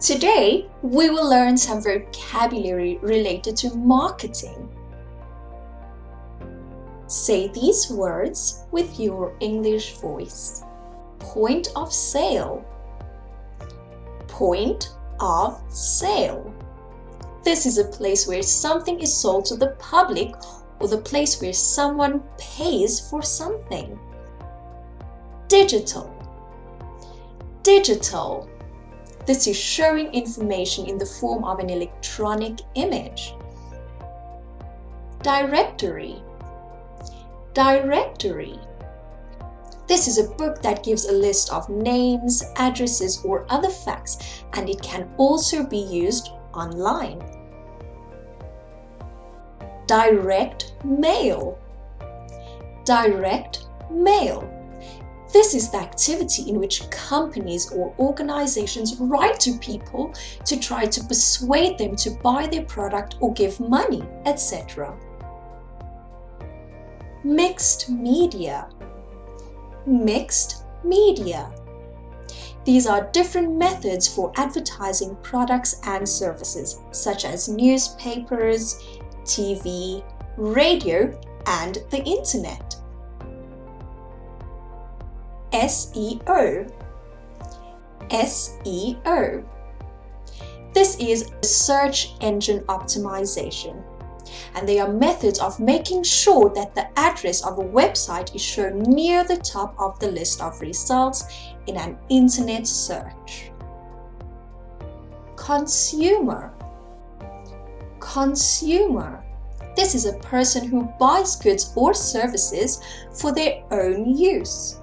Today, we will learn some vocabulary related to marketing. Say these words with your English voice. Point of sale. Point of sale. This is a place where something is sold to the public or the place where someone pays for something. Digital. Digital. This is showing information in the form of an electronic image. Directory. Directory. This is a book that gives a list of names, addresses, or other facts, and it can also be used online. Direct mail. Direct mail. This is the activity in which companies or organizations write to people to try to persuade them to buy their product or give money, etc. Mixed media. Mixed media. These are different methods for advertising products and services, such as newspapers, TV, radio, and the internet. SEO. SEO. This is search engine optimization, and they are methods of making sure that the address of a website is shown near the top of the list of results in an internet search. Consumer. Consumer. This is a person who buys goods or services for their own use.